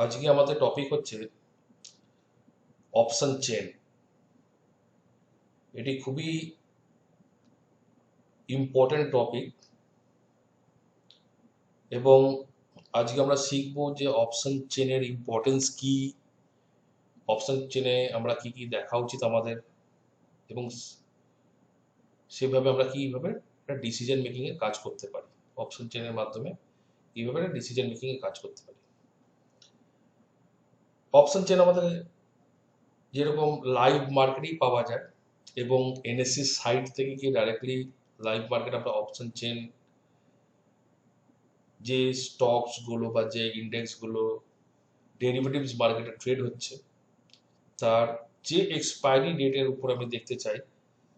আজকে আমাদের টপিক হচ্ছে অপশন চেন। এটি খুবই ইম্পর্টেন্ট টপিক এবং আজকে আমরা শিখব যে অপশন চেনের ইম্পর্টেন্স কি, অপশন চেনে আমরা কি কি দেখা উচিত আমাদের, এবং সেভাবে আমরা কিভাবে একটা ডিসিশন মেকিং এ কাজ করতে পারি। অপশন চেনের মাধ্যমে কিভাবে একটা ডিসিশন মেকিং এ কাজ করতে পারি। অপশন চেন আমাদের যেরকম লাইভ মার্কেটেই পাওয়া যায় এবং এনএসসি সাইট থেকে গিয়ে ডাইরেক্টলি লাইভ মার্কেট আমরা অপশন চেন যে স্টকস গুলো বা যে ইন্ডেক্স গুলো ডেরিভেটিভস মার্কেটে ট্রেড হচ্ছে তার যে এক্সপায়ারি ডেটের উপর আমি দেখতে চাই,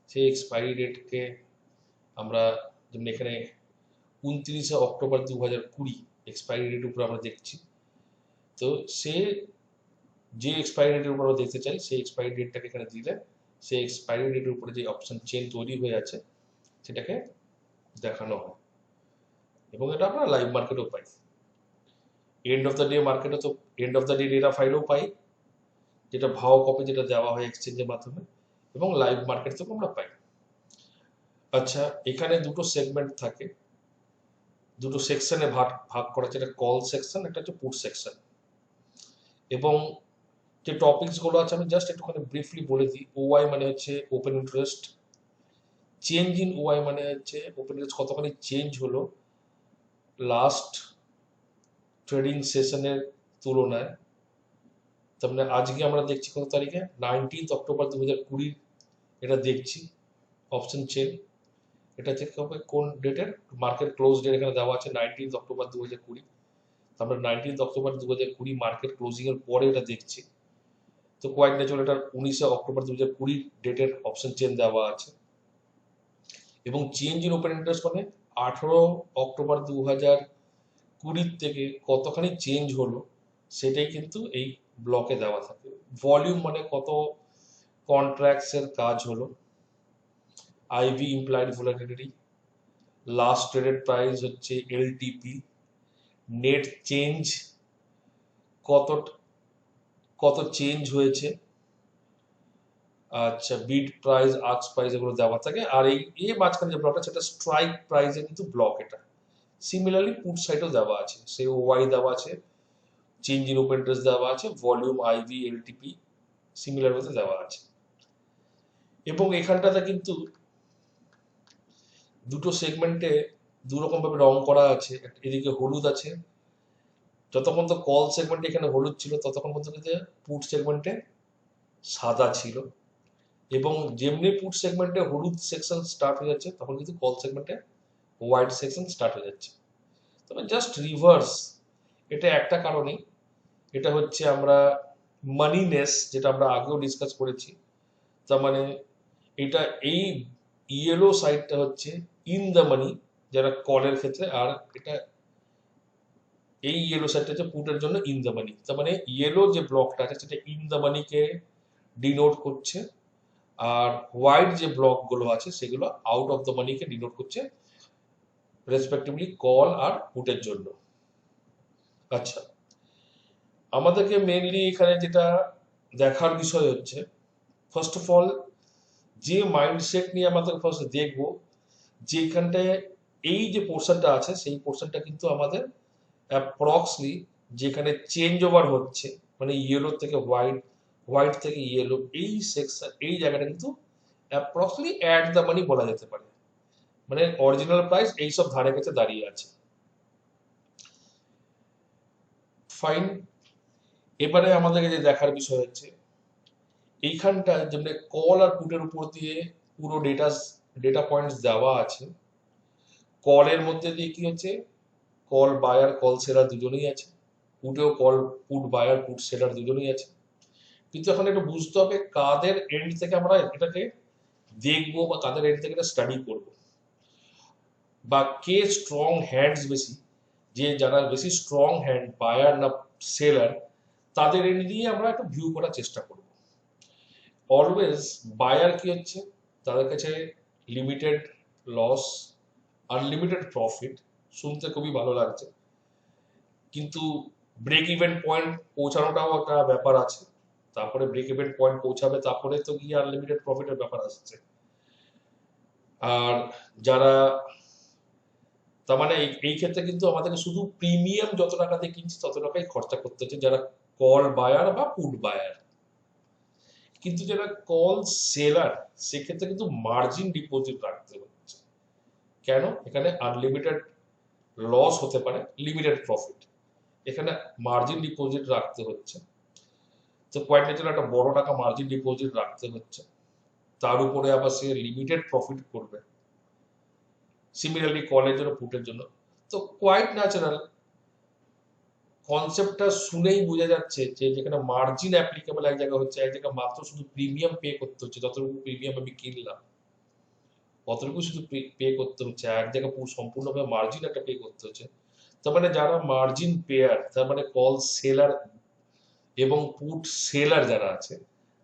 সেই এক্সপায়ারি ডেটকে আমরা, যেমন এখানে 29 অক্টোবর 2020 এক্সপায়ারি ডেটের উপর আমরা দেখছি। তো সে যে এক্সপায়ারি ডেটের উপর আমরা দেখতে চাই সেই এক্সপায়ারি ডেটটাকে এখানে দিলে সেই এক্সপায়ারি ডেটের উপরে যে অপশন চেন তৈরি হয়ে আছে সেটাকে দেখানো হয় এবং এটা আমরা লাইভ মার্কেটেও পাই। এন্ড অফ দ্য ডে মার্কেটে তো end of the day data ফাইলও পাই, যেটা ভাও কপি যেটা দেওয়া হয় এক্সচেঞ্জের মাধ্যমে, এবং লাইভ মার্কেট থেকেও আমরা পাই। আচ্ছা, এখানে দুটো সেগমেন্ট থাকে, দুটো সেকশনে ভাগ ভাগ করা আছে, একটা কল সেকশন, একটা হচ্ছে পুট সেকশন। এবং যে টপিকস গুলো আছে আমি জাস্ট একটুখানি ব্রিফলি বলে দিই। ওআই মানে হচ্ছে open interest, change in OI মানে হচ্ছে ওপেন ইন্টারেস্ট কতখানি চেঞ্জ হলো লাস্ট ট্রেডিং সেশনের তুলনায়। তার মানে আজকে আমরা দেখছি কত তারিখে, 19 অক্টোবর 2020 এটা দেখছি অপশন চেন। এটা থেকে হবে কোন ডেটের, মার্কেট ক্লোজ ডেট এখানে দেওয়া আছে 19 অক্টোবর 2020। আমরা 19 অক্টোবর 2020 মার্কেট ক্লোজিং এর পরে এটা দেখছি। তো কোয়াইট ন্যাচুরাল এটা 19 অক্টোবর 2020 ডেটের অপশন চেন দেওয়া আছে। এবং চেঞ্জ ইন ওপেন ইন্টারেস্ট মানে 18 অক্টোবর 2020 থেকে কতখানি চেঞ্জ হলো সেটাই কিন্তু এই ব্লকে দেওয়া থাকে। ভলিউম মানে কত কন্ট্রাক্টস এর কাজ হলো, IV implied volatility, last traded price হচ্ছে এলটিপি, নেট চেঞ্জ কত কত চেঞ্জ হয়েছে, আচ্ছা বিড প্রাইস, আস্ক প্রাইস এগুলো দেওয়া থাকে। আর এই মাঝখানে যে ব্লকটা সেটা স্ট্রাইক প্রাইসে কিন্তু ব্লক এটা। সিমিলারলি পুট সাইডও দেওয়া আছে, সে ওয়াই দেওয়া আছে, চেঞ্জ ইন ওপেন ইন্টারেস্ট দেওয়া আছে, ভলিউম আইভি এলটিপি সিমিলার মধ্যে দেওয়া আছে। এবং এখানটাতে কিন্তু দুটো সেগমেন্টে দুরকম ভাবে রং করা আছে। এদিকে হলুদ আছে, যতক্ষণ তো কল সেগমেন্টে এখানে হলুদ ছিল ততক্ষণ পর্যন্ত কিন্তু পুট সেগমেন্টে সাদা ছিল। এবং যেমনি পুট সেগমেন্টে হলুদ সেকশন স্টার্ট হয়ে যাচ্ছে তখন কিন্তু কল সেগমেন্টে হোয়াইট সেকশন স্টার্ট হয়ে যাচ্ছে। তবে জাস্ট রিভার্স, এটা একটা কারণেই, এটা হচ্ছে আমরা মানিনেস, যেটা আমরা আগেও ডিসকাস করেছি। তার মানে এটা এই ইয়েলো সাইডটা হচ্ছে ইন দ্য মানি যারা কলের ক্ষেত্রে, আর এটা এই ইয়েলো সাইডটা হচ্ছে পুটের জন্য ইন দ্য মানি। তার মানে ইয়েলো যে ব্লকটা আছে সেটা ইন দ্য মানিকে ডিনোট করছে, আর হোয়াইট যে ব্লকগুলো আছে সেগুলো out of the Manike denote করছে, রেসপেক্টিভলি কল আর পুটের জন্য। আচ্ছা, আমাদেরকে মেনলি এখানে যেটা দেখার বিষয় হচ্ছে, ফার্স্ট অফ অল যে মাইন্ডসেট নিয়ে আমাদের ফার্স্ট দেখবো, যেখানটায় এই যে পোর্শনটা আছে সেই পোর্শনটা কিন্তু আমাদের অ্যাপ্রক্সলি যেখানে চেঞ্জ ওভার হচ্ছে, মানে ইয়েলো থেকে হোয়াইট, হোয়াইট থেকে ইয়েলো, এই সেকশন এই জায়গাটা কিন্তু অ্যাপ্রক্সলি অ্যাট দ্য মানি বলা যেতে পারে। মানে অরিজিনাল প্রাইস এইসব ধারে কাছে দাঁড়িয়ে আছে। ফাইন, এবারে আমাদেরকে যে দেখার বিষয় হচ্ছে এইখানটা যেমন কল আর পুটের উপর দিয়ে পুরো ডেটা পয়েন্টস দেওয়া আছে। কলের মধ্যে দিয়ে কি হচ্ছে, কল বায়ার কল সেলার দুজনেই আছে, পুটেও call put buyer put seller দুজনেই আছে। কিন্তু এখন একটু বুঝতে হবে কাদের এন্ড থেকে আমরা এটাকে দেখবো বা কাদের এন্ড থেকে এটা স্টাডি করবো, বা কে স্ট্রং হ্যান্ডস বেশি, যে যারা বেশি স্ট্রং হ্যান্ড বায়ার না সেলার, তাদের এন্ড দিয়ে আমরা একটু ভিউ করার চেষ্টা করব। অলওয়েজ বায়ার কি হচ্ছে, তাদের কাছে লিমিটেড লস, আনলিমিটেড প্রফিট, শুনতে খুবই ভালো লাগছে, কিন্তু ব্রেক ইভেন পয়েন্ট পৌঁছানোটাও একটা ব্যাপার আছে, তারপরে ব্রেক ইভেন পয়েন্ট পৌঁছাবে, তারপরে তো গিয়ে আনলিমিটেড প্রফিটের ব্যাপার আসছে। আর যারা, তার মানে এই ক্ষেত্রে কিন্তু আমাদেরকে শুধু প্রিমিয়াম যত টাকা দিয়ে কিনছি তত টাকাই খরচা করতে হচ্ছে যারা কল বায়ার বা পুট বায়ার। কিন্তু যারা কল সেলার, সেক্ষেত্রে কিন্তু মার্জিন ডিপোজিট রাখতে হচ্ছে। কেন? এখানে আনলিমিটেড লস হতে পারে, লিমিটেড প্রফিট, এখানে মার্জিন ডিপোজিট রাখতে হচ্ছে। তো কোয়াইট ন্যাচারাল একটা বড় টাকা মার্জিন ডিপোজিট রাখতে হচ্ছে, তার উপরে আবার সে লিমিটেড প্রফিট করবে, সিমিলারলি কলের জন্য পুটের জন্য। তো কোয়াইট ন্যাচারাল কনসেপ্টটা শুনেই বোঝা যাচ্ছে যে যেখানে মার্জিন অ্যাপ্লিকেবল এক জায়গায় হচ্ছে, এক জায়গায় মাত্র শুধু প্রিমিয়াম পে করতে হচ্ছে, যতটুকু প্রিমিয়াম আমি কিনলাম অতটুকু শুধু পে করতে হচ্ছে, এক জায়গায় পুরো সম্পূর্ণভাবে মার্জিন একটা পে করতে হচ্ছে। তার মানে যারা মার্জিন পেয়ার, তার মানে কল সেলার এবং পুট সেলার যারা আছে,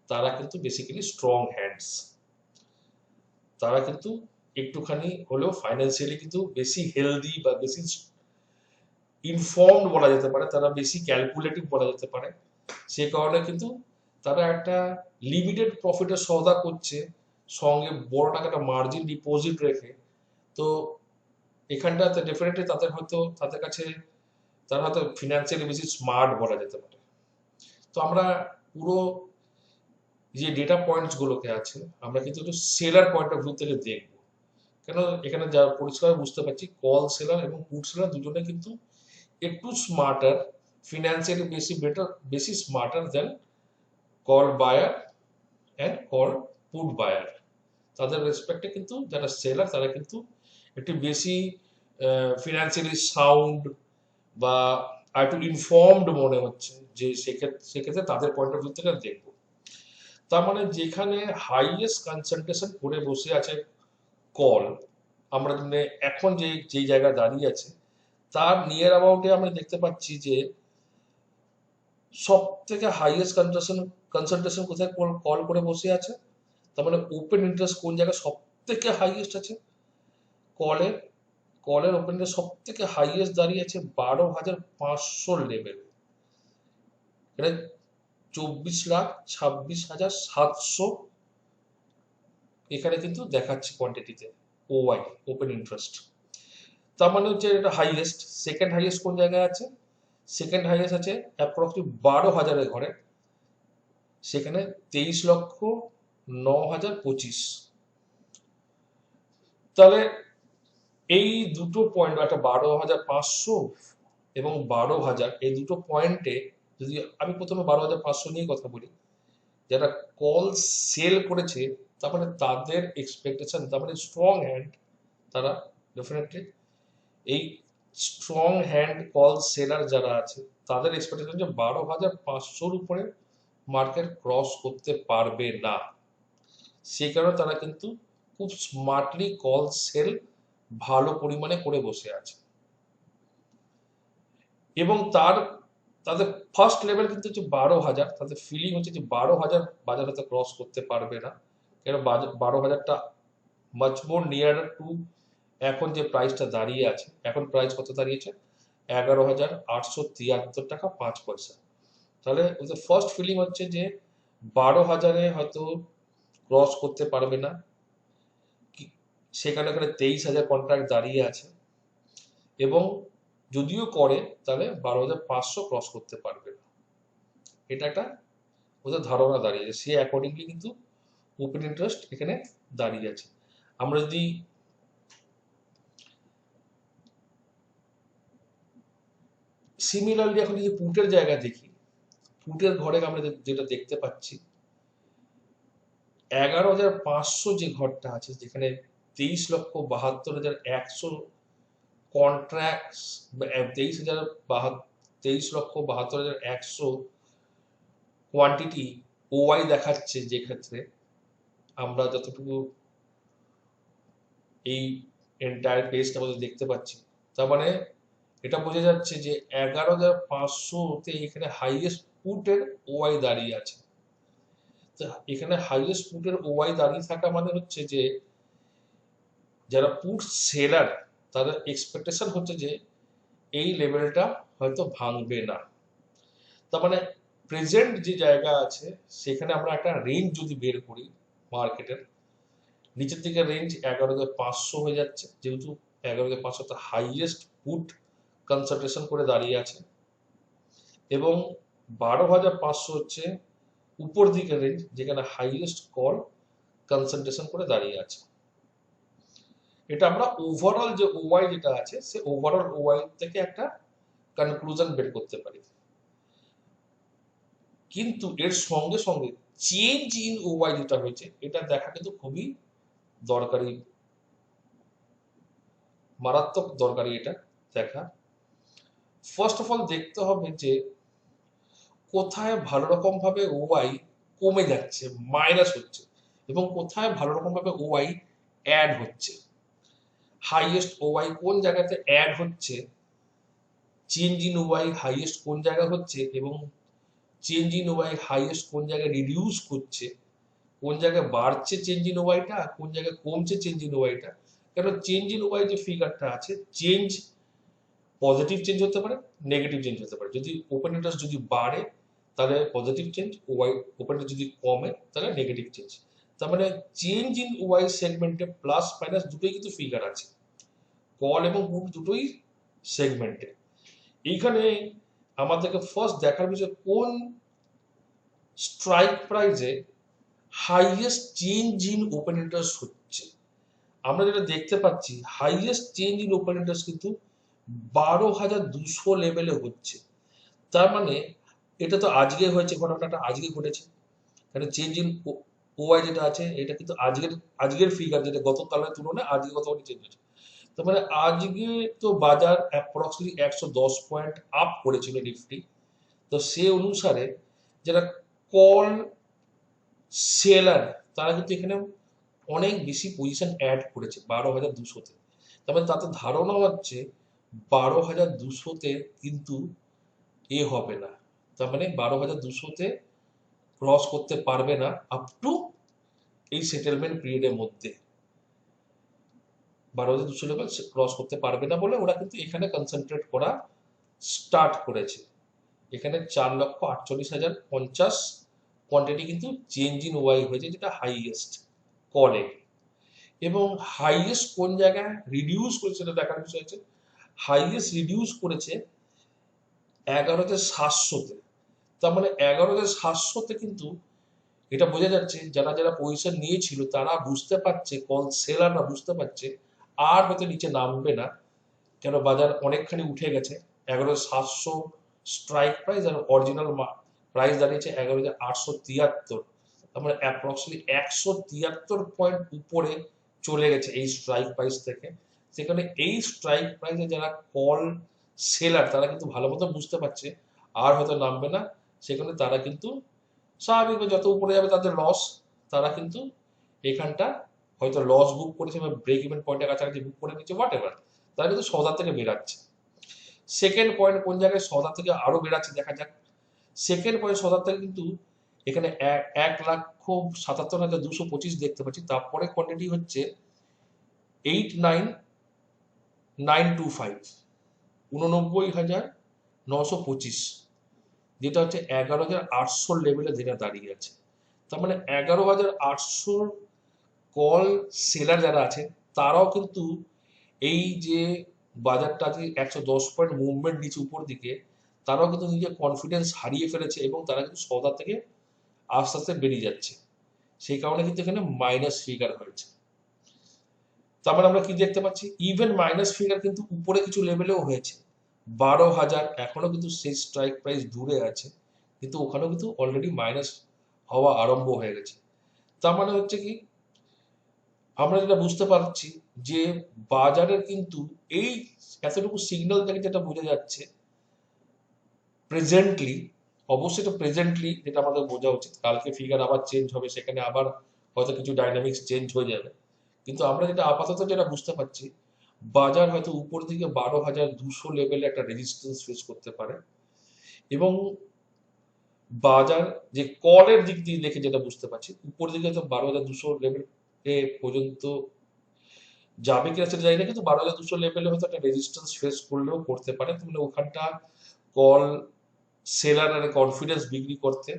তারা কিন্তু বেসিক্যালি স্ট্রং হ্যান্ডস, তারা কিন্তু একটুখানি হলেও ফাইন্যান্সিয়ালি কিন্তু বেশি হেলদি বা বেশি ইনফর্মড বলা যেতে পারে, তারা বেশি ক্যালকুলেটিভ বলা যেতে পারে। সে কারণে কিন্তু তারা একটা লিমিটেড প্রফিটের সওদা করছে, সঙ্গে বড় টাকাটা মার্জিন ডিপোজিট রেখে। তো এখানটাতে ডেফিনেটলি তাদের কাছে তারা হয়তো ফিনান্সিয়ালি বেশি স্মার্ট বলা যেতে পারে। তো আমরা পুরো যে ডেটা পয়েন্টস গুলোকে আছে, আমরা কিন্তু একটু সেলার পয়েন্ট অফ ভিউ থেকে দেখবো। কেন? এখানে যা পরিষ্কার বুঝতে পারছি, কল সেলার এবং পুট সেলার দুজনে কিন্তু একটু স্মার্টার, ফিনান্সিয়ালি বেশি smarter than call buyer and call put buyer. তাদের রেসপেক্টে কিন্তু যারা সেলার তারা কিন্তু একটু বেশি ফিনান্সিয়ালি সাউন্ড বা একটু ইনফর্মড মনে হচ্ছে, যে সেক্ষেত্রে তাদের পয়েন্ট অফ ভিউ থেকে দেখবো। তার মানে যেখানে হাইয়েস্ট কনসেন্ট্রেশন করে বসে আছে কল, আমরা এখন যে জায়গায় দাঁড়িয়ে আছে তার নিয়ার অ্যাবাউটে আমরা দেখতে পাচ্ছি যে সব থেকে হাইয়েস্ট কনসেন্ট্রেশন কোথায় কল করে বসে আছে। তার মানে ওপেন ইন্টারেস্ট কোন জায়গায় সব থেকে হাইয়েস্ট আছে, কলের কলের ওপেন ইন্টারেস্ট সব থেকে হাইয়েস্ট দাঁড়িয়ে আছে 12,500 লেভেল। এটা 24,26,700 এখানে কিন্তু দেখাচ্ছে কোয়ান্টিটিতে ওয়াই, ওপেন ইন্টারেস্ট। তার মানে হচ্ছে এটা হাইয়েস্ট। সেকেন্ড হাইয়েস্ট কোন জায়গায় আছে? সেকেন্ড হাইয়েস্ট আছে অ্যাপ্রক্সিমেটলি 12,000-এর ঘরে, সেখানে 23,09,025। তাহলে এই দুটো পয়েন্ট, একটা 12,500 এবং 12,000, এই দুটো পয়েন্টে যদি আমি প্রথমে 12,500 নিয়ে কথা বলি, যারা কল সেল করেছে তার মানে তাদের এক্সপেকটেশন, তার মানে স্ট্রং হ্যান্ড, তারা ডেফিনেটলি এই স্ট্রং হ্যান্ড কল সেলার যারা আছে তাদের এক্সপেকটেশন যে 12,500-র উপরে মার্কেট ক্রস করতে পারবে না। সেই কারণে তারা কিন্তু খুব স্মার্টলি কল সেল ভালো পরিমাণে করে বসে আছে, এবং তাদের ফার্স্ট লেভেল কিন্তু হচ্ছে 12,000। তাদের ফিলিং হচ্ছে যে 12,000 বাজার হতে ক্রস করতে পারবে না, কেন 12,000টা মাচ মোর নিয়ার টু এখন যে প্রাইসটা দাঁড়িয়ে আছে। এখন প্রাইস কত দাঁড়িয়েছে? 11,873 টাকা 5 পয়সা। তাহলে ওদের ফার্স্ট ফিলিং হচ্ছে যে 12,000-এ হয়তো ক্রস করতে পারবে না, সেখানে 23,000 কন্ট্রাক্ট দাঁড়িয়ে আছে, এবং যদিও করে তাহলে 12,500 ক্রস করতে পারবে না। এটা একটা ওদের ধারণা দাঁড়িয়েছে, সে অ্যাকর্ডিংলি কিন্তু ওপেন ইন্টারেস্ট এখানে দাঁড়িয়ে আছে। আমরা যদি সিমিলারলি এখন যদি পুটের জায়গা দেখি, পুটের ঘরে আমরা যেটা দেখতে পাচ্ছি, 11,500 যে ঘরটা আছে, যেখানে 23,72,100 কন্ট্রাক্ট, 23,72,100 কোয়ান্টিটি ওয়াই দেখাচ্ছে, যে ক্ষেত্রে আমরা যতটুকু এই এন্টায়ার পেজটা মধ্যে দেখতে পাচ্ছি, তার মানে এটা বোঝা যাচ্ছে যে 11,500-তে এখানে হাইয়েস্ট পুটের ওয়াই দাঁড়িয়ে আছে। এখানে হাইয়েস্ট পুটের ওয়াই দাঁড়িয়ে থাকা মানে হচ্ছে যে যারা পুট সেলার তাদের এক্সপেকটেশন হচ্ছে যে এই লেভেলটা হয়তো ভাঙবে না। তার মানে প্রেজেন্ট যে জায়গা আছে সেখানে আমরা একটা রেঞ্জ যদি বের করি মার্কেটের, নিচের দিকে রেঞ্জ 11,500 হয়ে যাচ্ছে, যেহেতু 11,500 হাইয়েস্ট পুট কনসেন্ট্রেশন করে দাঁড়িয়ে আছে, এবং 12,500 হচ্ছে উপর দিকে রেঞ্জ যেখানে হাইয়েস্ট কল কনসেন্ট্রেশন করে দাঁড়িয়ে আছে। এটা আমরা ওভারঅল যে ওয়াই যেটা আছে সে ওভারঅল ওয়াই থেকে একটা কনক্লুশন বের করতে পারি। কিন্তু এর সঙ্গে সঙ্গে চেঞ্জ ইন ওয়াই যেটা হয়েছে এটা দেখা কিন্তু খুবই দরকারি, মারাত্মক দরকারি এটা দেখা। ফার্স্ট অফ অল দেখতে হবে যে কোথায় ভালো রকম ভাবে ওয়াই কমে যাচ্ছে, মাইনাস হচ্ছে, এবং কোথায় ভালো রকম ভাবে ওয়াই অ্যাড হচ্ছে। হাইয়েস্ট ওয়াই কোন জায়গাতে অ্যাড হচ্ছে, চেঞ্জ ইন ওয়াই হাইয়েস্ট কোন জায়গা হচ্ছে, এবং চেঞ্জ ইন ওয়াই হাইয়েস্ট কোন জায়গায় রিডিউস করছে, কোন জায়গায় বাড়ছে চেঞ্জ ইন ওয়াইটা, কোন জায়গায় কমছে চেঞ্জ ইন ওয়াইটা। কেন চেঞ্জ ইন ওয়াই যে ফিগারটা আছে, চেঞ্জ পজিটিভ চেঞ্জ হতে পারে, নেগেটিভ চেঞ্জ হতে পারে। যদি ওপেন ইন্টারেস্ট যদি বাড়ে তাহলে positive change, OI open interest যদি কমে তাহলে নেগেটিভ চেঞ্জ। তার মানে চেঞ্জ ইন ওয়াই সেগমেন্টে প্লাস মাইনাস দুটোই কিন্তু ফিগার আছে, কল এবং পুট দুটোই সেগমেন্টে। এইখানে আমাদেরকে ফার্স্ট দেখার বিষয় কোন স্ট্রাইক প্রাইসে highest change in open interest হচ্ছে। আমরা যেটা দেখতে পাচ্ছি highest change in open interest কিন্তু 12,200 লেভেলে হচ্ছে। তার মানে এটা তো আজকে হয়েছে, ঘটনাটা আজকে ঘটেছে, কারণ চেঞ্জ ইন ওয়াই যেটা আছে এটা কিন্তু আজকের ফিগার, যেটা গতকালের তুলনায় আজকে গতকাল চেঞ্জ হয়েছে। তার মানে আজকে তো বাজার অ্যাপ্রক্সিমেটলি 110 পয়েন্ট আপ করেছিল নিফটি। তো সে অনুসারে যারা কল সেলার তারা কিন্তু এখানে অনেক বেশি পজিশন অ্যাড করেছে 12,200-তে। তবে তাতে ধারণা হচ্ছে 12,200-তে কিন্তু হবে না, তার মানে 12,200-তে ক্রস করতে পারবে না আপ টু এই সেটেলমেন্ট পিরিয়ডের মধ্যে। 12,200 লেভেল ক্রস করতে পারবে না বলে ওরা কিন্তু এখানে কনসেন্ট্রেট করা স্টার্ট করেছে। এখানে 4,48,050 কোয়ান্টিটি কিন্তু চেঞ্জ ইন ওয়াই হয়েছে, যেটা হাইয়েস্ট কলে, এবং হাইয়েস্ট কোন জায়গায় রিডিউস করেছে সেটা দেখার বিষয় আছে। হাইয়েস্ট রিডিউস করেছে 11,700-তে। তার মানে 11,700-তে কিন্তু এটা বোঝা যাচ্ছে যারা যারা পজিশন নিয়েছিল তারা বুঝতে পারছে, কল সেলাররা বুঝতে পারছে আর হয়তো নিচে নামবে না, কেন বাজার অনেকখানি উঠে গেছে। 11,700 স্ট্রাইক প্রাইস আর অরিজিনাল প্রাইস দাঁড়িয়েছে 11,873। তার মানে অ্যাপ্রক্সিমেটলি 173 পয়েন্ট উপরে চলে গেছে এই স্ট্রাইক প্রাইস থেকে। সেখানে এই স্ট্রাইক প্রাইসে যারা কল সেলার তারা কিন্তু ভালো মতো বুঝতে পারছে আর হয়তো নামবে না, সেখানে তারা কিন্তু স্বাভাবিকভাবে যত উপরে যাবে তাদের লস, তারা কিন্তু এখানটা হয়তো লস বুক করেছে বা ব্রেক ইভেন পয়েন্টের কাছাকাছি বুক করে নিচ্ছে, হোয়াট এভার, তারা কিন্তু সৌদা থেকে বেরাচ্ছে। সেকেন্ড পয়েন্ট কোন জায়গায় সৌদা থেকে আরো বেরাচ্ছে দেখা যাক। সেকেন্ড পয়েন্ট সৌদা থেকে কিন্তু এখানে 1,77,225 দেখতে পাচ্ছি। তারপরে কোয়ান্টিটি হচ্ছে 89,925, 89,925, যেটা হচ্ছে 11,800 লেভেলে যেটা দাঁড়িয়ে আছে। তার মানে 11,800 কল সেলার যারা আছে তারাও কিন্তু এই যে বাজারটা আজকে 110 পয়েন্ট মুভমেন্ট নিচে উপর দিকে, তারাও কিন্তু নিজের কনফিডেন্স হারিয়ে ফেলেছে এবং তারা কিন্তু সৌদা থেকে আস্তে আস্তে বেরিয়ে যাচ্ছে। সেই কারণে কিন্তু এখানে মাইনাস ফিগার হয়েছে। তার মানে আমরা কি দেখতে পাচ্ছি, ইভেন মাইনাস ফিগার কিন্তু উপরে কিছু লেভেলেও হয়েছে। 12,000 এখনো কিন্তু সেই স্ট্রাইক প্রাইস দূরে আছে, কিন্তু ওখানেও কিন্তু অলরেডি মাইনাস হওয়া আরম্ভ হয়ে গেছে। তার মানে হচ্ছে কি, আমরা যেটা বুঝতে পারছি যে বাজারের কিন্তু এই এতটুকু সিগন্যাল থেকে যেটা বোঝা যাচ্ছে প্রেজেন্টলি, অবশ্যই এটা প্রেজেন্টলি যেটা আমাদের বোঝা উচিত, কালকে ফিগার আবার চেঞ্জ হবে, সেখানে আবার হয়তো কিছু ডাইনামিক্স চেঞ্জ হয়ে যাবে, কিন্তু আমরা যেটা আপাতত যেটা বুঝতে পারছি বাজার হয়তো উপর দিকে 12,200 লেভেলে একটা রেজিস্ট্যান্স ফেস করতে পারে, এবং বাজার যে কলের দিক দিয়ে দেখে যেটা বুঝতে পারছি উপর দিকে তো 12,200 লেভেল পর্যন্ত যাবে কিনা সেটা জানি না, কিন্তু 12,200 লেভেলে হয়তো একটা রেজিস্ট্যান্স ফেস করলেও করতে পারে। তাহলে ওখানটা কল সেলার আর কনফিডেন্স বিক্রি করতে,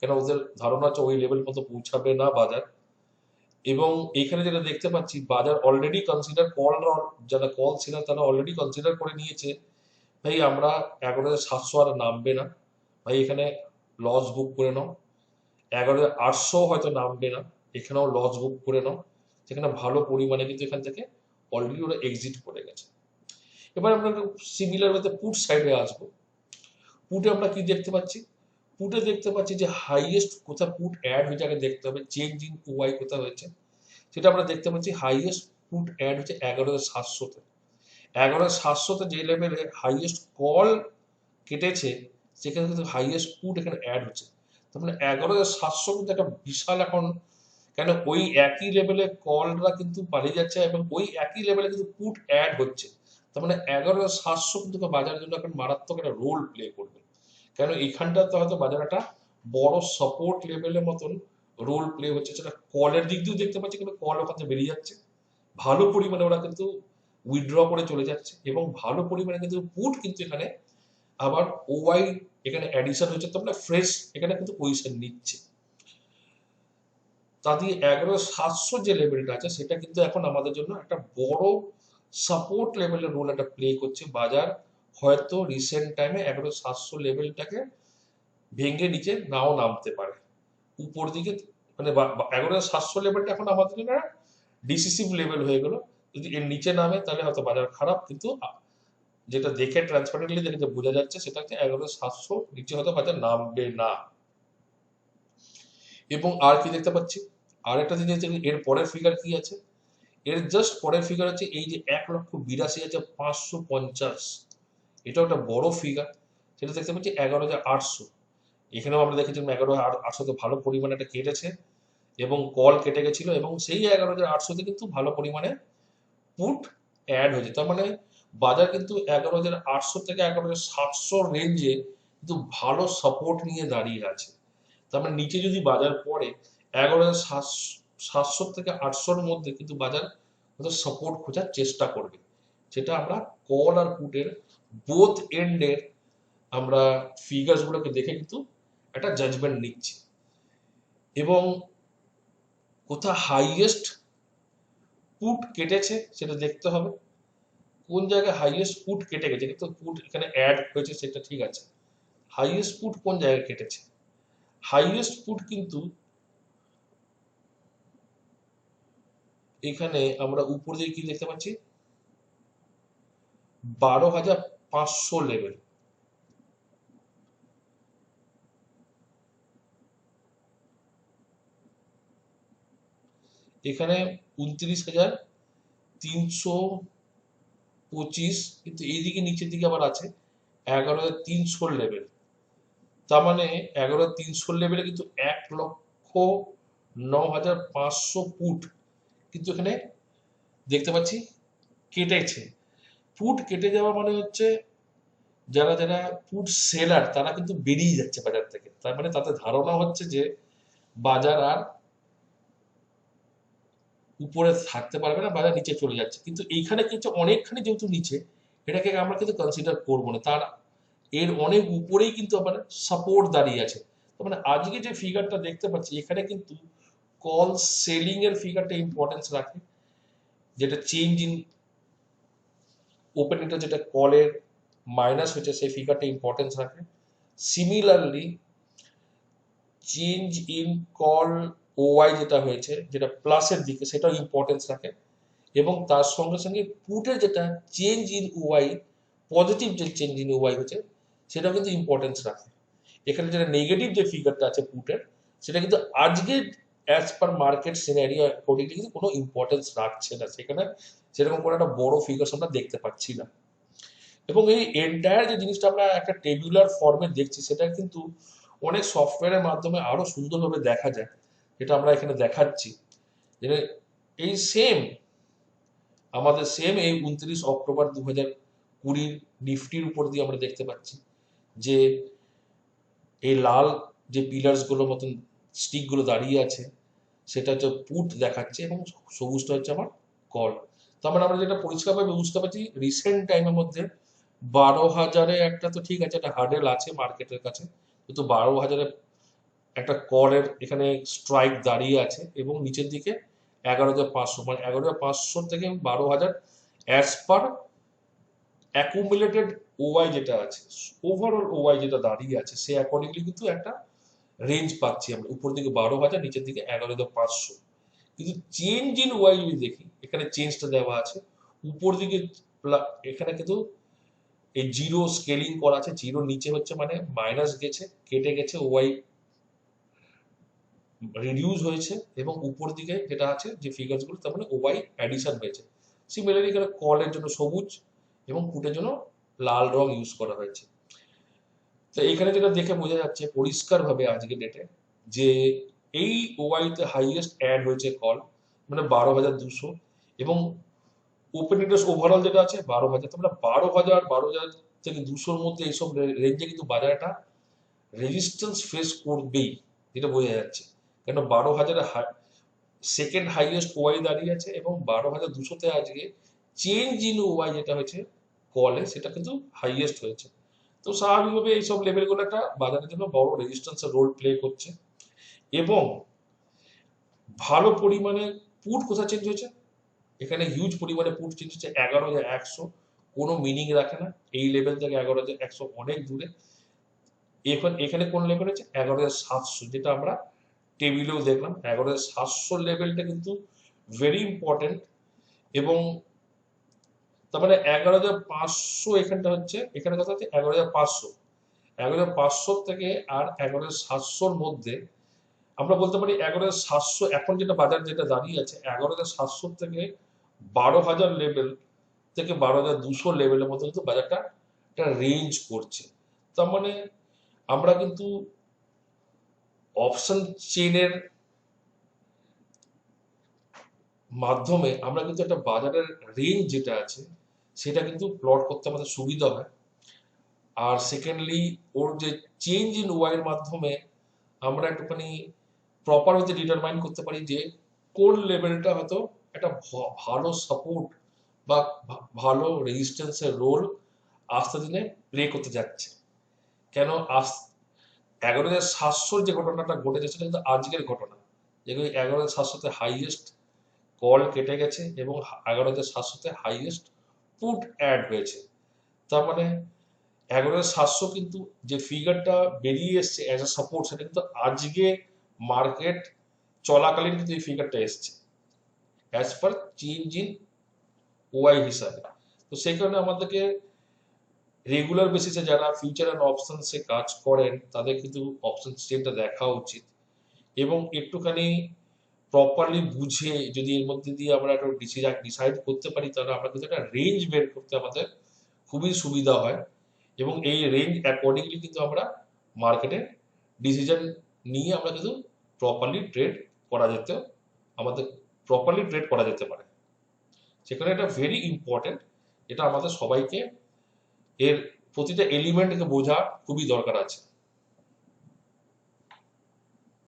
কেন ওদের ধারণা হচ্ছে ওই লেভেল মতো পৌঁছাবে না বাজার। এবং এখানে যেটা দেখতে পাচ্ছি, বাজার অলরেডি কনসিডার যারা কল ছিলেন তারা অলরেডি কনসিডার করে নিয়েছে, ভাই আমরা 11,700 আর নামবে না, ভাই এখানে লস বুক করে নাও। 11,800 হয়তো নামবে না, এখানেও লস বুক করে নাও। সেখানে ভালো পরিমাণে কিন্তু এখান থেকে অলরেডি ওরা এক্সিট করে গেছে। এবার আমরা সিমিলার ওয়েতে পুট সাইডে আসবো। পুটে আমরা কি দেখতে পাচ্ছি? পুটে দেখতে পাচ্ছি যে হাইয়েস্ট কোথায় পুট অ্যাড হয়েছে, আগে দেখতে হবে চেঞ্জ ইন ওয়াই কোথায় হয়েছে। সেটা আমরা দেখতে পাচ্ছি হাইয়েস্ট পুট অ্যাড হচ্ছে 11,700-তে। 11,700-তে যে লেভেলে হাইয়েস্ট কল কেটেছে, সেখানে কিন্তু হাইয়েস্ট পুট এখানে অ্যাড হচ্ছে। তার মানে 11,700 কিন্তু একটা বিশাল এখন, কেন ওই একই লেভেলে কলরা কিন্তু পালিয়ে যাচ্ছে এবং ওই একই লেভেলে কিন্তু পুট অ্যাড হচ্ছে। তার মানে 11,700 কিন্তু বাজারের জন্য এখন মারাত্মক একটা রোল প্লে করবে। কেন এইখানটাতে হয়তো বাজার একটা বড় সাপোর্ট লেভেলের মতন রোল প্লে হচ্ছে, সেটা কলের দিক দিয়েও দেখতে পাচ্ছি, কিন্তু কল ওখান থেকে বেরিয়ে যাচ্ছে ভালো পরিমাণে, ওরা কিন্তু উইথড্র করে চলে যাচ্ছে এবং ভালো পরিমাণে কিন্তু পুট কিন্তু এখানে আবার ওয়াই এখানে অ্যাডিশন হচ্ছে, তার মানে ফ্রেশ এখানে কিন্তু পজিশন নিচ্ছে। তা দিয়ে 11,700 যে লেভেলটা আছে সেটা কিন্তু এখন আমাদের জন্য একটা বড় সাপোর্ট লেভেলের রোল একটা প্লে করছে। বাজার হয়তো রিসেন্ট টাইমে 11,700 লেভেলটাকে ভেঙে নিচে নাও নামতে পারে উপর দিকে, মানে 11,700 লেভেলটা এখন আমাদের জন্য ডিসিসিভ লেভেল হয়ে গেল। যদি এর নিচে নামে তাহলে হয়তো বাজার খারাপ, কিন্তু যেটা দেখে ট্রান্সপারেন্টলি দেখে বোঝা যাচ্ছে সেটা হচ্ছে 11,700 নিচে হয়তো বাজার নামবে না। এবং আর কি দেখতে পাচ্ছি, আর একটা জিনিস দেখি এর পরের ফিগার কি আছে। এর জাস্ট পরের ফিগার হচ্ছে এই যে 1,82,550, এটাও একটা বড় ফিগার। সেটা দেখতে পাচ্ছি 11,800। এখানেও আমরা দেখেছি 11,800-তে ভালো পরিমাণে একটা কেটেছে এবং কল কেটে গেছিল, এবং সেই 11,800-তে কিন্তু ভালো পরিমাণে পুট অ্যাড হয়েছে। তার মানে বাজার কিন্তু 11,800 থেকে 11,700 রেঞ্জে কিন্তু ভালো সাপোর্ট নিয়ে দাঁড়িয়ে আছে। তার মানে নিচে যদি বাজার পড়ে 11,700 থেকে 800-র মধ্যে কিন্তু বাজার সাপোর্ট খোঁজার চেষ্টা করবে। সেটা আমরা কল আর পুটের বোথ এন্ডের আমরা ফিগার্স গুলোকে দেখে কিন্তু একটা জাজমেন্ট নিচ্ছি। এবং কোথায় হাইয়েস্ট পুট কেটেছে সেটা দেখতে হবে, কোন জায়গায় হাইয়েস্ট পুট কেটে গেছে। কিন্তু পুট এখানে অ্যাড হয়েছে সেটা ঠিক আছে, হাইয়েস্ট পুট কোন জায়গায় কেটেছে? হাইয়েস্ট পুট কিন্তু এখানে আমরা উপর দিকে কি দেখতে পাচ্ছি, 12,500 লেভেল। এখানে 29,325, কিন্তু এইদিকে নিচের দিকে আবার আছে 11,300 লেভেল। তার মানে 11,300 লেভেলে কিন্তু 1,09,500 ফুট কিন্তু এখানে দেখতে পাচ্ছি কেটেছে। ফুট কেটে যাওয়া মানে হচ্ছে যারা যারা ফুড সেলার তারা কিন্তু বেরিয়ে যাচ্ছে বাজার থেকে। তার মানে তাতে ধারণা হচ্ছে যে বাজার আর উপরে থাকতে পারবে না, বাজার নিচে চলে যাচ্ছে। কিন্তু এইখানে কিন্তু অনেকখানি যেহেতু নিচে, এটাকে আমরা কিন্তু কনসিডার করবো না, তার এর অনেক উপরেই কিন্তু আবার সাপোর্ট দাঁড়িয়ে আছে। তার মানে আজকে যে ফিগারটা দেখতে পাচ্ছি এখানে কিন্তু কল সেলিং এর ফিগারটা ইম্পর্টেন্স রাখে, যেটা চেঞ্জ ইন ওপেন ইন্টারেস্ট যেটা কলের মাইনাস হয়েছে সেই ফিগারটা ইম্পর্টেন্স রাখে। Similarly change in call OI যেটা হয়েছে, যেটা প্লাসের দিকে, সেটাও ইম্পর্টেন্স রাখে। এবং তার সঙ্গে সঙ্গে পুটের যেটা চেঞ্জ ইন ওয়াই, পজিটিভ যে চেঞ্জ ইন ওয়াই হচ্ছে সেটাও কিন্তু ইম্পর্টেন্স রাখে। এখানে যেটা নেগেটিভ যে ফিগারটা আছে পুটের, সেটা কিন্তু আজকে as per market scenario accordingly কিন্তু কোনো ইম্পর্টেন্স রাখছে না, সেখানে সেরকম কোনো একটা বড় ফিগার আমরা দেখতে পাচ্ছি না। এবং এই এন্টায়ার যে জিনিসটা আমরা একটা টেবিউলার ফর্মে দেখছি, সেটা কিন্তু অনেক সফটওয়্যারের মাধ্যমে আরো সুন্দরভাবে দেখা যায়, যেটা আমরা এখানে দেখাচ্ছি। যে এই সেম আমাদের সেম এই 29 অক্টোবর 2020 নিফটির উপর দিয়ে আমরা দেখতে পাচ্ছি যে এই লাল যে পিলার্স গুলো মতন স্টিক গুলো দাঁড়িয়ে আছে সেটা হচ্ছে পুট দেখাচ্ছে এবং সবুজটা হচ্ছে আমার কল। তার মানে আমরা যেটা পরিষ্কারভাবে বুঝতে পারছি রিসেন্ট টাইমের মধ্যে 12,000-এ একটা তো ঠিক আছে, একটা হার্ডেল আছে মার্কেটের কাছে, কিন্তু 12,000-এ একটা কলের এখানে স্ট্রাইক দাঁড়িয়ে আছে এবং নিচের দিকে 11,500, মানে 11,500 থেকে 12,000 অ্যাজ পার অ্যাকুমুলেটেড ওআই যেটা আছে, ওভারঅল ওআই যেটা দাঁড়িয়ে আছে, সে অ্যাকর্ডিংলি কিন্তু একটা রেঞ্জ পাচ্ছি আমরা, উপর দিকে 12,000, নিচের দিকে 11,500। কিন্তু চেঞ্জ ইন ওয়াই যদি দেখি, এখানে চেঞ্জটা দেওয়া আছে উপর দিকে, এখানে কিন্তু এই জিরো স্কেলিং করা আছে, জিরো নিচে হচ্ছে মানে মাইনাস গেছে, কেটে গেছে, ওয়াই রিডিউস হয়েছে, এবং উপর দিকে যেটা আছে যে ফিগার্স গুলো, তার মানে ওয়াই অ্যাডিশন হয়েছে। সিমিলারলি এখানে কলের জন্য সবুজ এবং পুটের জন্য লাল রং ইউজ করা হয়েছে। তো এখানে যেটা দেখে বোঝা যাচ্ছে পরিষ্কার ভাবে আজকে ডেটে যে এই ওআই তে হাইয়েস্ট অ্যাড হয়েছে কল, মানে 12,200, এবং ওপেন ইন্টারেস্ট ওভারঅল যেটা আছে 12,000। তোমরা 12,000 থেকে 200-র মধ্যে এইসব রেঞ্জে কিন্তু বাজারটা রেজিস্ট্যান্স ফেস করবেই, যেটা বোঝা যাচ্ছে। কেন 12,000-এ সেকেন্ড হাইয়েস্ট ওয়াই দাঁড়িয়ে আছে, এবং 12,200-তে আজকে চেঞ্জ ইন ওয়াই যেটা হয়েছে কলে, সেটা কিন্তু হাইয়েস্ট হয়েছে। তো স্বাভাবিকভাবে এইসব লেভেলগুলো একটা বাজারের জন্য বড় রেজিস্ট্যান্সের রোল প্লে করছে। এবং ভালো পরিমাণে পুট কোথায় চেঞ্জ হয়েছে, এখানে হিউজ পরিমাণে পুট চেঞ্জ হচ্ছে 11,100, কোনো মিনিং রাখে না, এই লেভেল থেকে 11,100 অনেক দূরে। এখন এখানে কোন লেভেল হচ্ছে 11,700, যেটা আমরা টেবিলেও দেখলাম। 11,700 লেভেলটা কিন্তু ভেরি ইম্পর্টেন্ট। এবং তার মানে 11,500 এখানটা হচ্ছে, এখানে কথা হচ্ছে 11,500, 11,500 থেকে আর 11,700-র মধ্যে আমরা বলতে পারি 11,700 এখন যেটা বাজার যেটা দাঁড়িয়ে আছে, 11,700 থেকে 12,000 লেভেল থেকে 12,200 লেভেলের মধ্যে কিন্তু বাজারটা একটা রেঞ্জ করছে। তার মানে আমরা কিন্তু অপশন চেনের মাধ্যমে আমরা কিন্তু একটা বাজারের রেঞ্জ যেটা আছে সেটা কিন্তু প্লট করতে আমাদের সুবিধা হয়। আর সেকেন্ডলি ওর যে চেঞ্জ ইন ওয়াইয়ের মাধ্যমে আমরা একটুখানি প্রপার হতে ডিটারমাইন করতে পারি যে কোন লেভেলটা হয়তো একটা ভালো সাপোর্ট বা ভালো রেজিস্ট্যান্সের রোল আস্তে দিনে প্লে করতে যাচ্ছে। কেন 11,700 যে ঘটনাটা ঘটেছে সেটা কিন্তু আজকের ঘটনা, যেগুলো 11,700-তে হাইয়েস্ট কল কেটে গেছে এবং 11,700-তে হাইয়েস্ট পুট অ্যাড হয়েছে। তার মানে 11,700 কিন্তু যে ফিগারটা বেরিয়ে এসছে অ্যাজ এ সাপোর্ট, সেটা কিন্তু আজকে মার্কেট চলাকালীন কিন্তু এই ফিগারটা এসছে as per change in OI হিসাবে। তো সেই কারণে আমাদেরকে রেগুলার বেসিসে যারা ফিউচার অ্যান্ড অপশনসে কাজ করেন তাদের কিন্তু অপশন চেনটা দেখা উচিত, এবং একটুখানি প্রপারলি বুঝে যদি এর মধ্যে দিয়ে আমরা একটা ডিসাইড করতে পারি, তাহলে আমরা কিন্তু একটা রেঞ্জ বের করতে আমাদের খুবই সুবিধা হয়। এবং এই রেঞ্জ অ্যাকর্ডিংলি কিন্তু আমরা মার্কেটে ডিসিশন নিয়ে আমরা কিন্তু প্রপারলি ট্রেড করা যেতে আমাদের প্রপারলি ট্রেড করা যেতে পারে। সেখানে এটা ভেরি ইম্পর্টেন্ট, এটা আমাদের সবাইকে এর প্রতিটা এলিমেন্টকে বোঝা খুবই দরকার আছে।